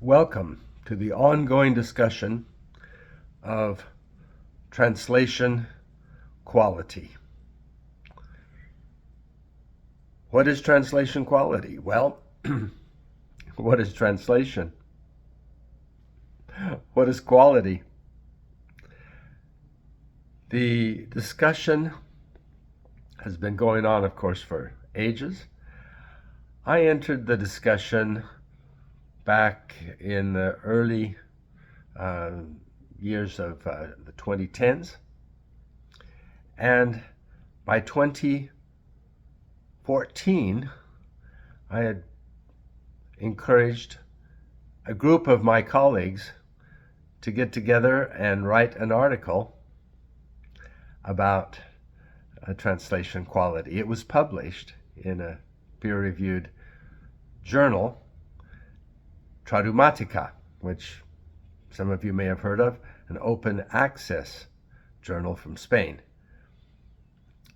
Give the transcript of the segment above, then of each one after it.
Welcome to the ongoing discussion of translation quality. What is translation quality? Well, what is translation? What is quality? The discussion has been going on, of course, for ages. I entered the discussion back in the early years of the 2010s, and by 2014, I had encouraged a group of my colleagues to get together and write an article about translation quality. It was published in a peer-reviewed journal, Tradumatica, which some of you may have heard of, an open access journal from Spain.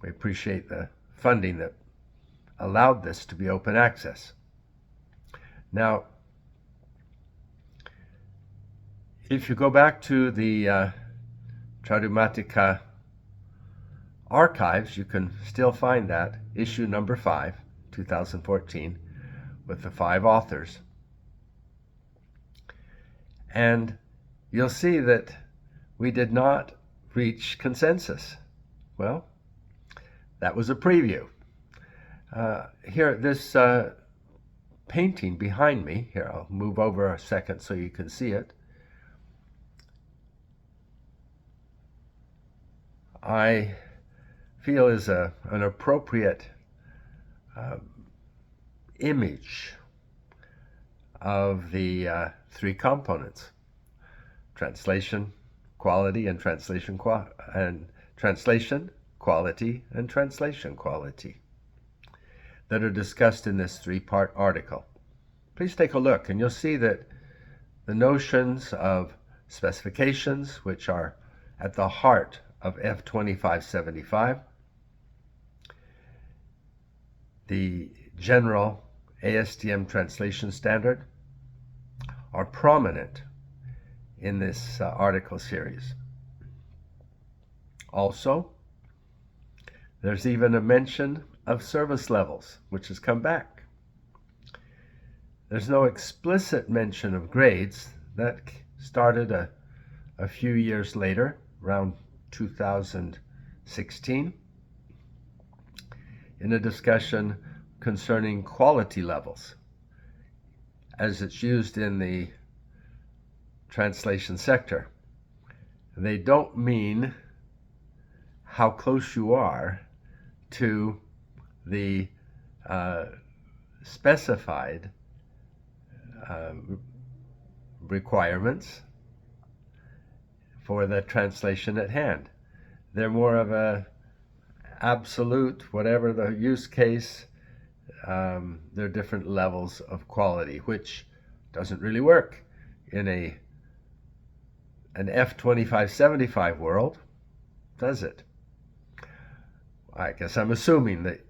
We appreciate the funding that allowed this to be open access. Now, if you go back to the Tradumatica archives, you can still find that, issue number 5, 2014, with the 5 authors. And you'll see that we did not reach consensus. Well, that was a preview. Here, this painting behind me, here, I'll move over a second so you can see it. I feel is an appropriate image of the 3 components: translation, quality, and translation quality, and translation quality that are discussed in this 3-part article. Please take a look, and you'll see that the notions of specifications, which are at the heart of F2575, the general ASTM translation standard, are prominent in this article series. Also, there's even a mention of service levels, which has come back. There's no explicit mention of grades. That started a few years later, around 2016, in a discussion concerning quality levels as it's used in the translation sector. They don't mean how close you are to the specified requirements for the translation at hand. They're more of a absolute, whatever the use case, there are different levels of quality, which doesn't really work in an F2575 world, does it? I guess I'm assuming that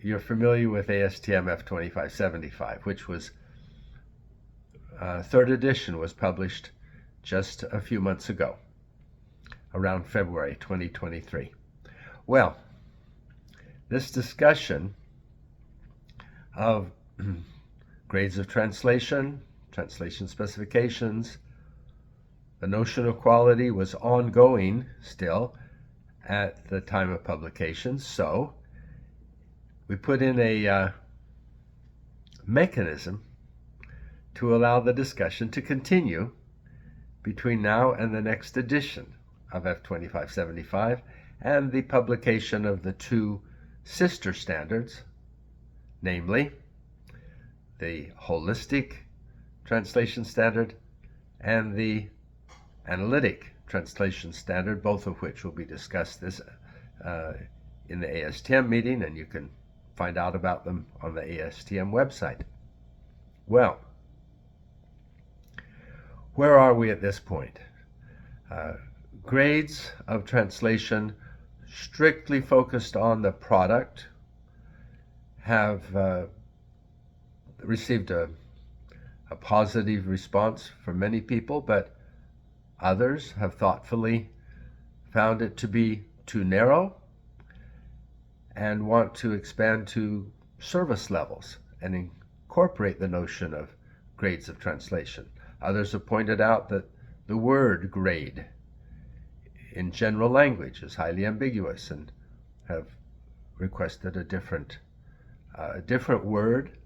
you're familiar with ASTM F2575, which was 3rd edition was published just a few months ago, around February 2023. Well, this discussion of grades of translation, translation specifications, the notion of quality was ongoing still at the time of publication, so we put in a mechanism to allow the discussion to continue between now and the next edition of F2575 and the publication of the 2 sister standards, namely the holistic translation standard and the analytic translation standard, both of which will be discussed in the ASTM meeting, and you can find out about them on the ASTM website. Well, where are we at this point? Grades of translation strictly focused on the product have received a a positive response for many people, but others have thoughtfully found it to be too narrow and want to expand to service levels and incorporate the notion of grades of translation. Others have pointed out that the word grade in general language is highly ambiguous and have requested a different word,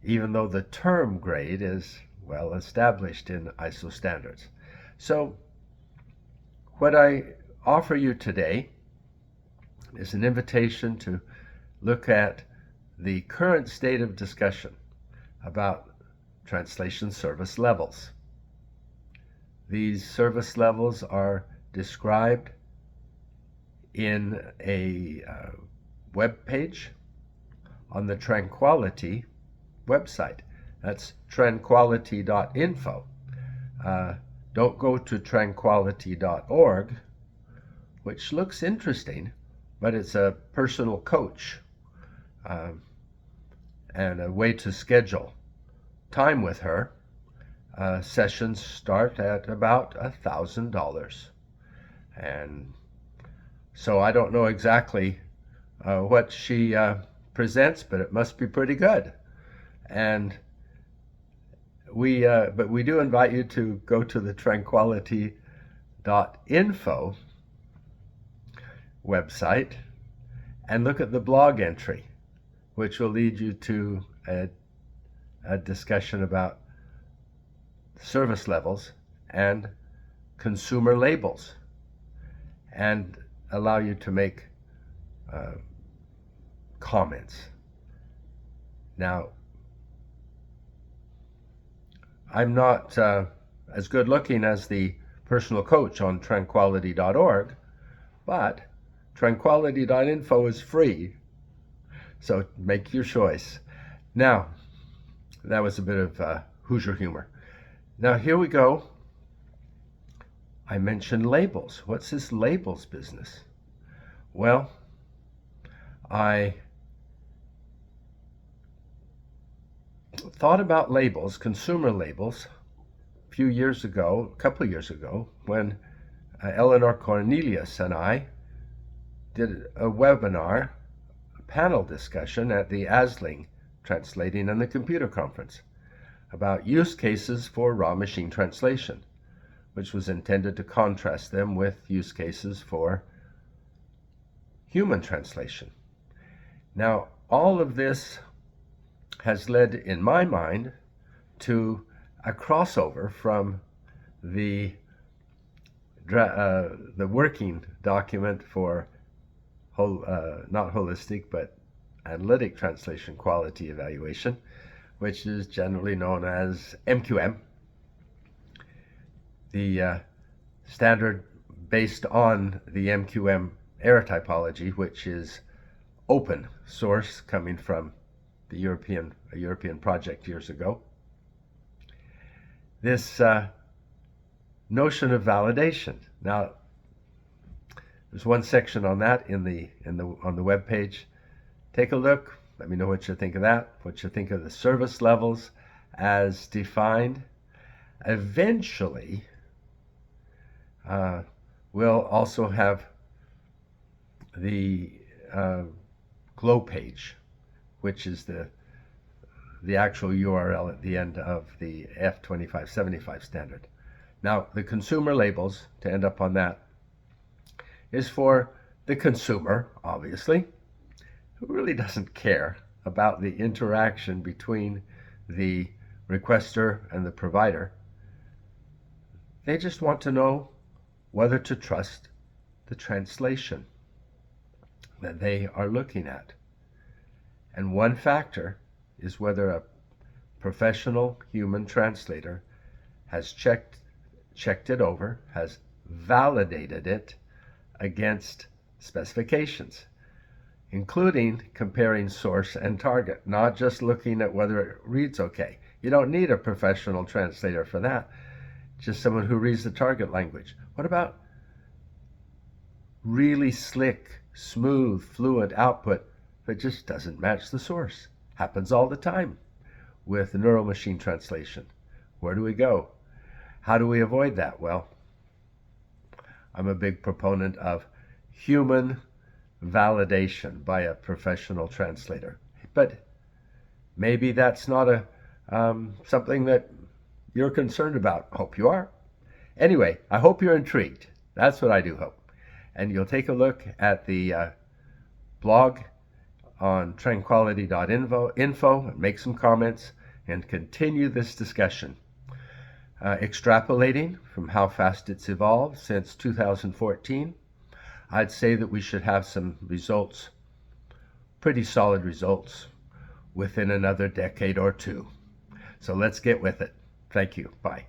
even though the term grade is well established in ISO standards. So what I offer you today is an invitation to look at the current state of discussion about translation service levels. These service levels are described in a web page on the Tranquality website. That's tranquality.info. Don't go to tranquality.org, which looks interesting, but it's a personal coach and a way to schedule time with her. Sessions start at about $1,000. And so I don't know exactly what she presents, but it must be pretty good. And but we do invite you to go to the tranquality.info website and look at the blog entry, which will lead you to a discussion about service levels and consumer labels, and allow you to make comments. Now, I'm not as good looking as the personal coach on tranquality.org, but tranquality.info is free, so make your choice. Now, that was a bit of Hoosier humor. Now, here we go. I mentioned labels. What's this labels business? Well, I thought about labels, consumer labels, a couple of years ago, when Eleanor Cornelius and I did a webinar, a panel discussion at the ASLING Translating and the Computer Conference about use cases for raw machine translation, which was intended to contrast them with use cases for human translation. Now, all of this has led, in my mind, to a crossover from the working document for not holistic but analytic translation quality evaluation, which is generally known as MQM, the standard based on the MQM error typology, which is open source, coming from a European project years ago. This notion of validation. Now, there's one section on that on the web page. Take a look. Let me know what you think of that. What you think of the service levels as defined. Eventually, we'll also have the GLOW page, which is the actual URL at the end of the F2575 standard. Now, the consumer labels, to end up on that, is for the consumer, obviously, who really doesn't care about the interaction between the requester and the provider. They just want to know whether to trust the translation that they are looking at. And one factor is whether a professional human translator has checked it over, has validated it against specifications, including comparing source and target, not just looking at whether it reads okay. You don't need a professional translator for that, just someone who reads the target language. What about really slick, smooth, fluent output that just doesn't match the source? Happens all the time. with neural-machine translation. Where do we go? How do we avoid that? Well, I'm a big proponent of human validation by a professional translator. But maybe that's not something that you're concerned about. Hope you are. Anyway, I hope you're intrigued. That's what I do hope. And you'll take a look at the blog on tranquility.info and make some comments and continue this discussion. Extrapolating from how fast it's evolved since 2014, I'd say that we should have some results, pretty solid results, within another decade or two. So let's get with it. Thank you. Bye.